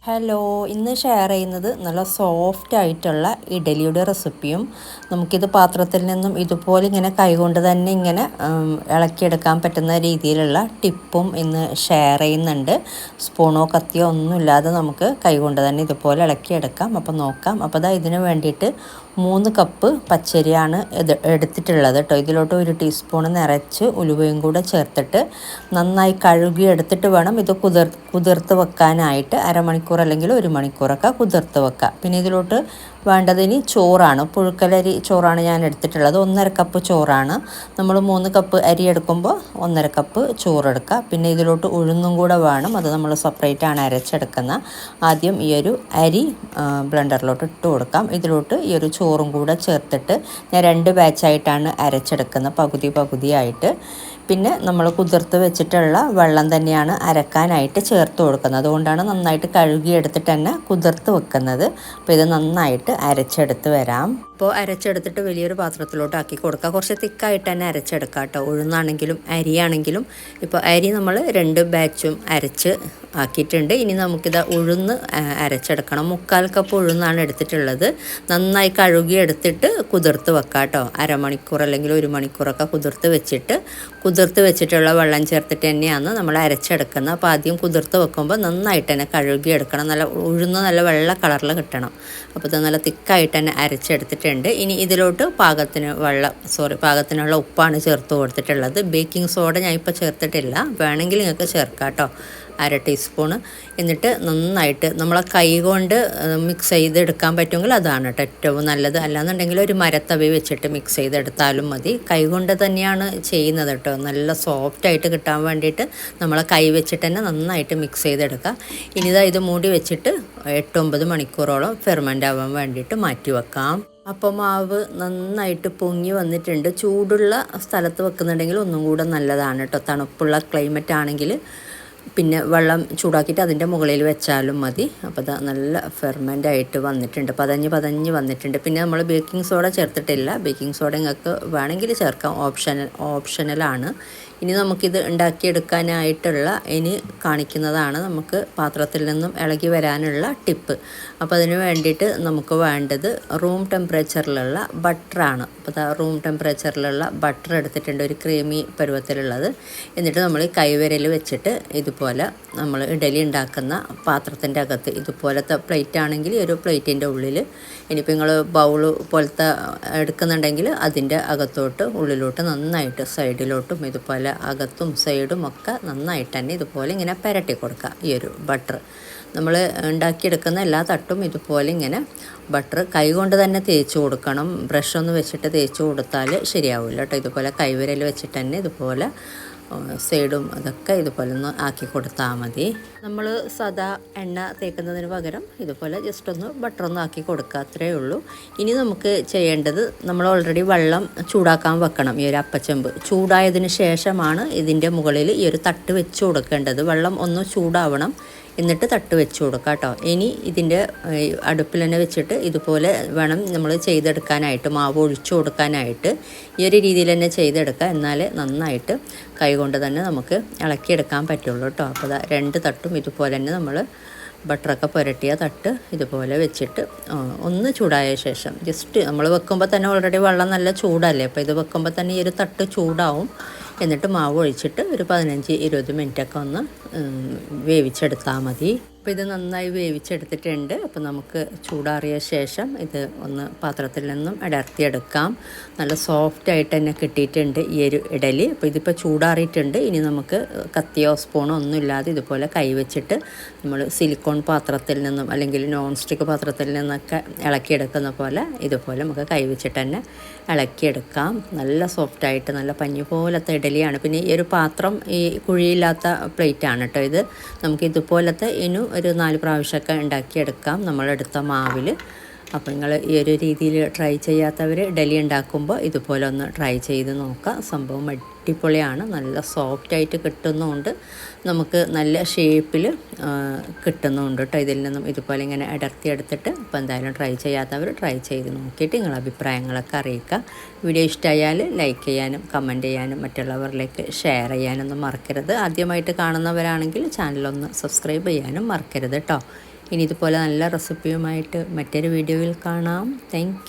Hello, ഇന്ന് share ചെയ്യുന്നത് നല്ല സോഫ്റ്റ് ആയിട്ടുള്ള ഇഡലിയുടെ റെസിപ്പിയും നമുക്കിത് പാത്രത്തിൽ നിന്നും ഇതുപോലെ ഇങ്ങനെ കൈകൊണ്ട് തന്നെ ഇങ്ങനെ ഇളക്കിയെടുക്കാൻ പറ്റുന്ന രീതിയിലുള്ള ടിപ്പും ഇന്ന് ഷെയർ ചെയ്യുന്നുണ്ട്. സ്പൂണോ കത്തിയോ ഒന്നുമില്ലാതെ നമുക്ക് കൈകൊണ്ട് തന്നെ ഇതുപോലെ ഇളക്കിയെടുക്കാം. അപ്പോൾ നോക്കാം. അപ്പോൾ ഇതിന് വേണ്ടിയിട്ട് 3 കപ്പ് പച്ചരിയാണ് എടുത്തിട്ടുള്ളത് കേട്ടോ. ഇതിലോട്ട് 1 ടീസ്പൂൺ നിറച്ച് ഉലുവയും കൂടെ ചേർത്തിട്ട് നന്നായി കഴുകി എടുത്തിട്ട് വേണം ഇത് കുതിർത്ത് വെക്കാനായിട്ട്. അരമണിക്കൂർ അല്ലെങ്കിൽ 1 മണിക്കൂറൊക്കെ കുതിർത്ത് വെക്കുക. പിന്നെ ഇതിലോട്ട് വേണ്ടതിന് ചോറാണ്, പുഴുക്കലരി ചോറാണ് ഞാൻ എടുത്തിട്ടുള്ളത്. 1.5 കപ്പ് ചോറാണ്. നമ്മൾ 3 കപ്പ് അരി എടുക്കുമ്പോൾ 1.5 കപ്പ് ചോറെടുക്കുക. പിന്നെ ഇതിലോട്ട് ഉഴുന്നും കൂടെ വേണം, അത് നമ്മൾ സെപ്പറേറ്റ് ആണ് അരച്ചെടുക്കുന്നത്. ആദ്യം ഈ ഒരു അരി ബ്ലെൻഡറിലോട്ട് ഇട്ട് കൊടുക്കാം. ഇതിലോട്ട് ഈ ഒരു ചോറും കൂടെ ചേർത്തിട്ട് ഞാൻ 2 ബാച്ചായിട്ടാണ് അരച്ചെടുക്കുന്നത്, പകുതിയായിട്ട്. പിന്നെ നമ്മൾ കുതിർത്ത് വെച്ചിട്ടുള്ള വെള്ളം തന്നെയാണ് അരക്കാനായിട്ട് ചേർത്ത് കൊടുക്കുന്നത്. അതുകൊണ്ടാണ് നന്നായിട്ട് കഴുകിയെടുത്തിട്ട് തന്നെ കുതിർത്ത് വെക്കുന്നത്. അപ്പോൾ ഇത് നന്നായിട്ട് അരച്ചെടുത്ത് വരാം. അപ്പോൾ അരച്ചെടുത്തിട്ട് വലിയൊരു പാത്രത്തിലോട്ട് ആക്കി കൊടുക്കുക. കുറച്ച് തിക്കായിട്ട് തന്നെ അരച്ചെടുക്കുക കേട്ടോ. ഉഴുന്നാണെങ്കിലും അരിയാണെങ്കിലും. ഇപ്പോൾ അരി നമ്മൾ 2 ബാച്ചും അരച്ച് ആക്കിയിട്ടുണ്ട്. ഇനി നമുക്കിത് ഉഴുന്ന് അരച്ചെടുക്കണം. 3/4 കപ്പ് ഉഴുന്നാണ് എടുത്തിട്ടുള്ളത്. നന്നായി കഴുകി എടുത്തിട്ട് കുതിർത്ത് വെക്കാം കേട്ടോ. അരമണിക്കൂർ അല്ലെങ്കിൽ 1 മണിക്കൂറൊക്കെ കുതിർത്ത് വെച്ചിട്ടുള്ള വെള്ളം ചേർത്തിട്ട് തന്നെയാണ് നമ്മൾ അരച്ചെടുക്കുന്നത്. അപ്പോൾ ആദ്യം കുതിർത്ത് വെക്കുമ്പോൾ നന്നായിട്ട് തന്നെ കഴുകിയെടുക്കണം. നല്ല ഉഴുന്ന് നല്ല വെള്ള കളറിൽ കിട്ടണം. അപ്പോൾ ഇത് നല്ല തിക്കായിട്ട് തന്നെ അരച്ചെടുത്തിട്ടുണ്ട്. ഇനി ഇതിലോട്ട് പാകത്തിനുള്ള ഉപ്പാണ് ചേർത്ത് കൊടുത്തിട്ടുള്ളത്. ബേക്കിംഗ് സോഡ ഞാൻ ഇപ്പോൾ ചേർത്തിട്ടില്ല, വേണമെങ്കിൽ നിങ്ങൾക്ക് ചേർക്കാം കേട്ടോ. 1/2 ടീസ്പൂണ്. എന്നിട്ട് നന്നായിട്ട് നമ്മളെ കൈ കൊണ്ട് മിക്സ് ചെയ്തെടുക്കാൻ പറ്റുമെങ്കിൽ അതാണ് കേട്ടോ ഏറ്റവും നല്ലത്. അല്ലാന്നുണ്ടെങ്കിൽ ഒരു മരത്തവി വെച്ചിട്ട് മിക്സ് ചെയ്തെടുത്താലും മതി. കൈ കൊണ്ട് തന്നെയാണ് ചെയ്യുന്നത് കേട്ടോ. നല്ല സോഫ്റ്റായിട്ട് കിട്ടാൻ വേണ്ടിയിട്ട് നമ്മളെ കൈ വെച്ചിട്ട് തന്നെ നന്നായിട്ട് മിക്സ് ചെയ്തെടുക്കുക. ഇനിതാ ഇത് മൂടി വെച്ചിട്ട് 8-9 മണിക്കൂറോളം ഫെർമെൻ്റ് ആവാൻ വേണ്ടിയിട്ട് മാറ്റി വെക്കാം. അപ്പോൾ മാവ് നന്നായിട്ട് പൊങ്ങി വന്നിട്ടുണ്ട്. ചൂടുള്ള സ്ഥലത്ത് വെക്കുന്നുണ്ടെങ്കിൽ ഒന്നും കൂടെ നല്ലതാണ് കേട്ടോ. തണുപ്പുള്ള ക്ലൈമറ്റ് ആണെങ്കിൽ പിന്നെ വെള്ളം ചൂടാക്കിയിട്ട് അതിൻ്റെ മുകളിൽ വെച്ചാലും മതി. അപ്പോൾ അത് നല്ല ഫെർമെൻ്റായിട്ട് വന്നിട്ടുണ്ട്, പതഞ്ഞ് വന്നിട്ടുണ്ട്. പിന്നെ നമ്മൾ ബേക്കിംഗ് സോഡ ചേർത്തിട്ടില്ല. ബേക്കിംഗ് സോഡ നിങ്ങൾക്ക് വേണമെങ്കിൽ ചേർക്കാം, ഓപ്ഷണലാണ്. ഇനി നമുക്കിത് ഉണ്ടാക്കിയെടുക്കാനായിട്ടുള്ള കാണിക്കുന്നതാണ് നമുക്ക് പാത്രത്തിൽ നിന്നും ഇളകി വരാനുള്ള ടിപ്പ്. അപ്പോൾ അതിന് വേണ്ടിയിട്ട് നമുക്ക് വേണ്ടത് റൂം ടെമ്പറേച്ചറിലുള്ള ബട്ടറാണ്. അപ്പോൾ റൂം ടെമ്പറേച്ചറിലുള്ള ബട്ടർ എടുത്തിട്ടുണ്ട്, ഒരു ക്രീമി പരുവത്തിലുള്ളത്. എന്നിട്ട് നമ്മൾ കൈവിരൽ വെച്ചിട്ട് ഇതുപോലെ നമ്മൾ ഇഡലി ഉണ്ടാക്കുന്ന പാത്രത്തിൻ്റെ അകത്ത്, ഇതുപോലത്തെ പ്ലേറ്റ് ആണെങ്കിൽ ഒരു പ്ലേറ്റിൻ്റെ ഉള്ളിൽ, ഇനിയിപ്പോൾ നിങ്ങൾ ബൗള് പോലത്തെ എടുക്കുന്നുണ്ടെങ്കിൽ അതിൻ്റെ അകത്തോട്ട് ഉള്ളിലോട്ട് നന്നായിട്ട് സൈഡിലോട്ടും ഇതുപോലെ അകത്തും സൈഡും ഒക്കെ നന്നായിട്ട് തന്നെ ഇതുപോലെ ഇങ്ങനെ പുരട്ടി കൊടുക്കുക. ഈ ഒരു ബട്ടർ നമ്മൾ ഉണ്ടാക്കിയെടുക്കുന്ന എല്ലാ തട്ടും ഇതുപോലെ ഇങ്ങനെ ബട്ടർ കൈകൊണ്ട് തന്നെ തേച്ച് കൊടുക്കണം. ബ്രഷൊന്ന് വെച്ചിട്ട് തേച്ച് കൊടുത്താൽ ശരിയാവില്ല കേട്ടോ. ഇതുപോലെ കൈവിരൽ വെച്ചിട്ട് തന്നെ ഇതുപോലെ സൈഡും അതൊക്കെ ഇതുപോലെ ഒന്ന് ആക്കി കൊടുത്താൽ മതി. നമ്മൾ സാദാ എണ്ണ തേക്കുന്നതിന് പകരം ഇതുപോലെ ജസ്റ്റ് ഒന്ന് ബട്ടറൊന്ന് ആക്കി കൊടുക്കുക, അത്രയേ ഉള്ളൂ. ഇനി നമുക്ക് ചെയ്യേണ്ടത്, നമ്മൾ ഓൾറെഡി വെള്ളം ചൂടാക്കാൻ വെക്കണം. ഈ ഒരു അപ്പച്ചെമ്പ് ചൂടായതിന് ശേഷമാണ് ഇതിൻ്റെ മുകളിൽ ഈ ഒരു തട്ട് വെച്ച് കൊടുക്കേണ്ടത്. വെള്ളം ഒന്ന് ചൂടാവണം, എന്നിട്ട് തട്ട് വെച്ച് കൊടുക്കുക കേട്ടോ. ഇനി ഇതിൻ്റെ അടുപ്പിൽ തന്നെ വെച്ചിട്ട് ഇതുപോലെ വേണം നമ്മൾ ചെയ്തെടുക്കാനായിട്ട്, മാവ് ഒഴിച്ചു കൊടുക്കാനായിട്ട്. ഈ ഒരു രീതിയിൽ തന്നെ ചെയ്തെടുക്കുക, എന്നാൽ നന്നായിട്ട് കൈകൊണ്ട് തന്നെ നമുക്ക് ഇളക്കിയെടുക്കാൻ പറ്റുള്ളൂ കേട്ടോ. അപ്പോൾ 2 തട്ടും ഇതുപോലെ തന്നെ നമ്മൾ ബട്ടറൊക്കെ പുരട്ടിയ തട്ട് ഇതുപോലെ വെച്ചിട്ട് ഒന്ന് ചൂടായ ശേഷം, ജസ്റ്റ് നമ്മൾ വെക്കുമ്പോൾ തന്നെ ഓൾറെഡി വെള്ളം നല്ല ചൂടല്ലേ, അപ്പോൾ ഇത് വെക്കുമ്പോൾ തന്നെ ഈ ഒരു തട്ട് ചൂടാവും. എന്നിട്ട് മാവ് ഒഴിച്ചിട്ട് ഒരു 15-20 മിനിറ്റൊക്കെ ഒന്ന് വേവിച്ചെടുത്താൽ മതി. അപ്പോൾ ഇത് നന്നായി വേവിച്ചെടുത്തിട്ടുണ്ട്. അപ്പോൾ നമുക്ക് ചൂടാറിയ ശേഷം ഇത് ഒന്ന് പാത്രത്തിൽ നിന്നും അടർത്തിയെടുക്കാം. നല്ല സോഫ്റ്റായിട്ട് തന്നെ കിട്ടിയിട്ടുണ്ട് ഈ ഒരു ഇഡലി. അപ്പോൾ ഇതിപ്പോൾ ചൂടാറിയിട്ടുണ്ട്. ഇനി നമുക്ക് കത്തിയോ സ്പൂണോ ഒന്നുമില്ലാതെ ഇതുപോലെ കൈവച്ചിട്ട് നമ്മൾ സിലിക്കോൺ പാത്രത്തിൽ നിന്നും അല്ലെങ്കിൽ നോൺ സ്റ്റിക്ക് പാത്രത്തിൽ നിന്നൊക്കെ ഇളക്കിയെടുക്കുന്ന പോലെ ഇതുപോലെ നമുക്ക് കൈവച്ചിട്ട് തന്നെ ഇളക്കിയെടുക്കാം. നല്ല സോഫ്റ്റായിട്ട് നല്ല പഞ്ഞി പോലത്തെ ഇഡലിയാണ്. പിന്നെ ഈ ഒരു പാത്രം ഈ കുഴിയില്ലാത്ത പ്ലേറ്റാണ് കേട്ടോ. ഇത് നമുക്ക് ഇതുപോലത്തെ ഒരു 4 പ്രാവശ്യമൊക്കെ ഉണ്ടാക്കിയെടുക്കാം നമ്മളെടുത്ത മാവിൽ. അപ്പോൾ നിങ്ങൾ ഈ ഒരു രീതിയിൽ ട്രൈ ചെയ്യാത്തവർ ഇഡലി ഉണ്ടാക്കുമ്പോൾ ഇതുപോലെ ഒന്ന് ട്രൈ ചെയ്ത് നോക്കുക. സംഭവം അടിപൊളിയാണ്. നല്ല സോഫ്റ്റായിട്ട് കിട്ടുന്നുമുണ്ട്, നമുക്ക് നല്ല ഷേപ്പിൽ കിട്ടുന്നുമുണ്ട് കേട്ടോ. ഇതിൽ നിന്നും ഇതുപോലെ ഇങ്ങനെ അടർത്തിയെടുത്തിട്ട്. അപ്പോൾ എന്തായാലും ട്രൈ ചെയ്യാത്തവർ ട്രൈ ചെയ്ത് നോക്കിയിട്ട് നിങ്ങളുടെ അഭിപ്രായങ്ങളൊക്കെ അറിയിക്കുക. വീഡിയോ ഇഷ്ടമായാൽ ലൈക്ക് ചെയ്യാനും കമൻറ്റ് ചെയ്യാനും മറ്റുള്ളവരിലേക്ക് ഷെയർ ചെയ്യാനൊന്നും മറക്കരുത്. ആദ്യമായിട്ട് കാണുന്നവരാണെങ്കിൽ ചാനലൊന്ന് സബ്സ്ക്രൈബ് ചെയ്യാനും മറക്കരുത് കേട്ടോ. ഇനി ഇതുപോലെ നല്ല റെസിപ്പിയുമായിട്ട് മറ്റൊരു വീഡിയോയിൽ കാണാം. താങ്ക്